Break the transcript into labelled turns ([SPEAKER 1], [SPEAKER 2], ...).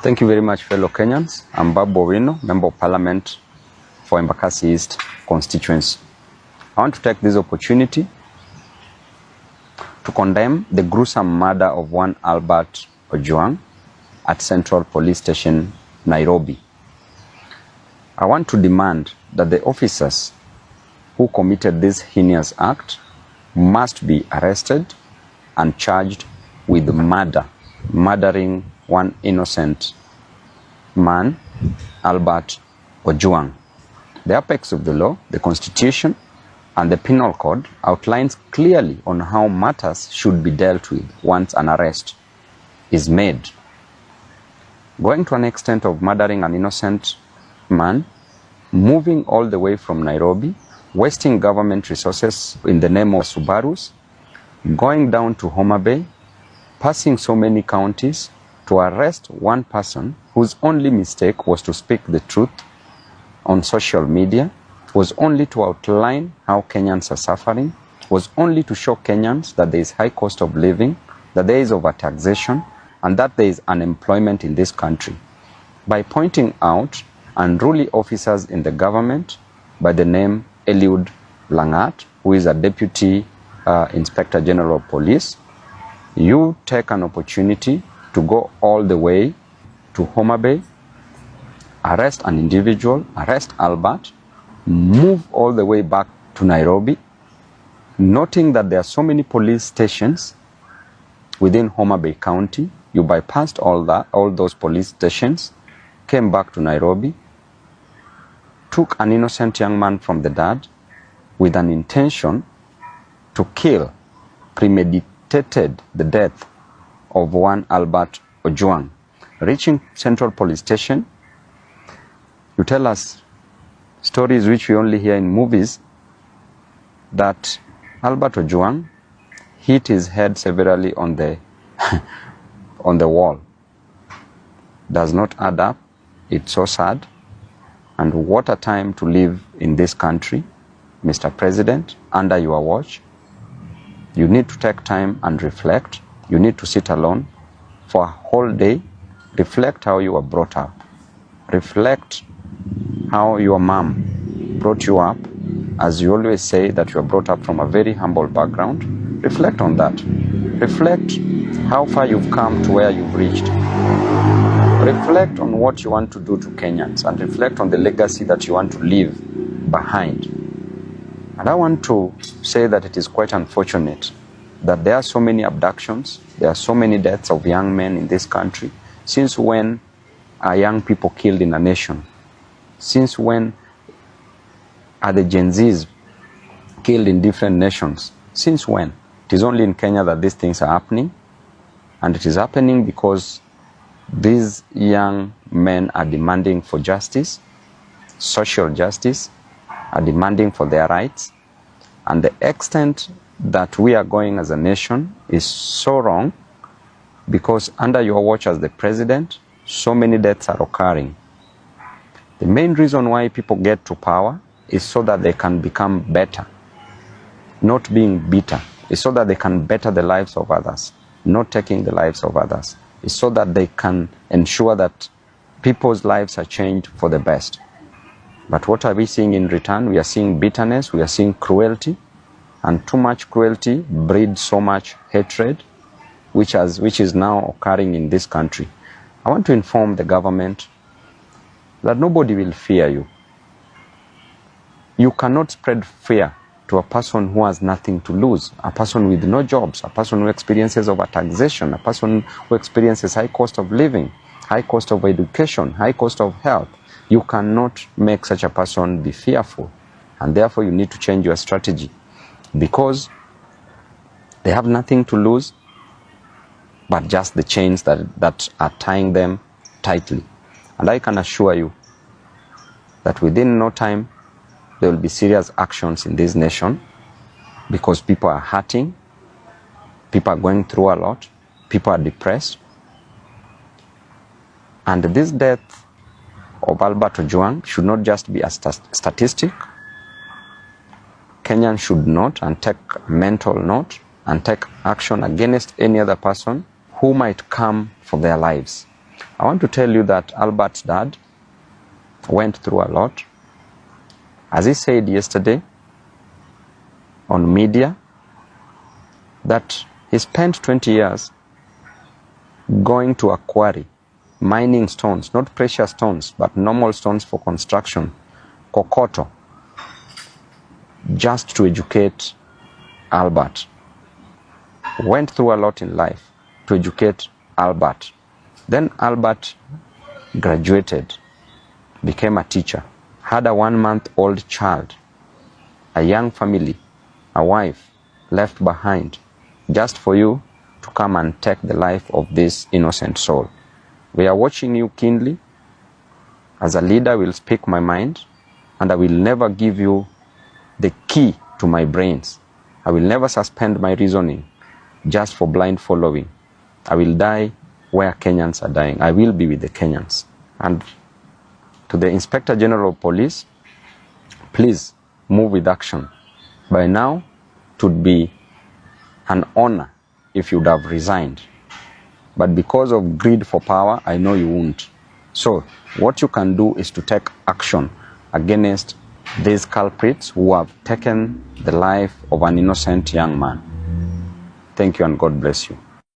[SPEAKER 1] Thank you very much, fellow Kenyans. I'm Babu, Owino, Member of Parliament for Embakasi East constituency. I want to take this opportunity to condemn the gruesome murder of one Albert Ojwang at Central Police Station, Nairobi. I want to demand that the officers who committed this heinous act must be arrested and charged with murdering one innocent man, Albert Ojwang. The apex of the law, the Constitution, and the Penal Code outlines clearly on how matters should be dealt with once an arrest is made. Going to an extent of murdering an innocent man, moving all the way from Nairobi, wasting government resources in the name of Subarus, going down to Homabay, passing so many counties to arrest one person whose only mistake was to speak the truth on social media, was only to outline how Kenyans are suffering, was only to show Kenyans that there is high cost of living, that there is overtaxation, and that there is unemployment in this country. By pointing out unruly officers in the government by the name Eliud Langat, who is a Deputy Inspector General of Police, you take an opportunity to go all the way to Homabay, arrest an individual, arrest Albert, move all the way back to Nairobi, noting that there are so many police stations within Homabay County. You bypassed all those police stations, came back to Nairobi, took an innocent young man from the dad with an intention to kill, premeditated the death of one Albert Ojwang. Reaching Central Police Station, you tell us stories which we only hear in movies that Albert Ojwang hit his head severely on the on the wall. Does not add up. It's so sad. And what a time to live in this country, Mr. President, under your watch. You need to take time and reflect. You need to sit alone for a whole day. Reflect how you were brought up. Reflect how your mom brought you up. As you always say that you were brought up from a very humble background. Reflect on that. Reflect how far you've come to where you've reached. Reflect on what you want to do to Kenyans and reflect on the legacy that you want to leave behind. And I want to say that it is quite unfortunate that there are so many abductions, there are so many deaths of young men in this country. Since when are young people killed in a nation? Since when are the Gen Zs killed in different nations? Since when? It is only in Kenya that these things are happening. And it is happening because these young men are demanding for justice, social justice, are demanding for their rights. And the extent that we are going as a nation is so wrong because under your watch as the president, so many deaths are occurring. The main reason why people get to power is so that they can become better, not being bitter. It's so that they can better the lives of others, not taking the lives of others. It's so that they can ensure that people's lives are changed for the best. But what are we seeing in return? We are seeing bitterness, we are seeing cruelty, and too much cruelty breeds so much hatred, which is now occurring in this country. I want to inform the government that nobody will fear you. You cannot spread fear to a person who has nothing to lose, a person with no jobs, a person who experiences overtaxation, a person who experiences high cost of living, high cost of education, high cost of health. You cannot make such a person be fearful. And therefore you need to change your strategy because they have nothing to lose but just the chains that are tying them tightly. And I can assure you that within no time there will be serious actions in this nation because people are hurting, people are going through a lot, people are depressed. And this death of Albert Ojwang should not just be a statistic. Kenyans should not and take mental note and take action against any other person who might come for their lives. I want to tell you that Albert's dad went through a lot. As he said yesterday on media, that he spent 20 years going to a quarry, mining stones, not precious stones, but normal stones for construction, kokoto, just to educate Albert. Went through a lot in life to educate Albert. Then Albert graduated, became a teacher, had a 1-month-old child, a young family, a wife left behind, just for you to come and take the life of this innocent soul. We are watching you keenly. As a leader, I will speak my mind, and I will never give you the key to my brains. I will never suspend my reasoning just for blind following. I will die where Kenyans are dying. I will be with the Kenyans. And to the Inspector General of Police, please move with action. By now, it would be an honor if you would have resigned. But because of greed for power, I know you won't. So what you can do is to take action against these culprits who have taken the life of an innocent young man. Thank you and God bless you.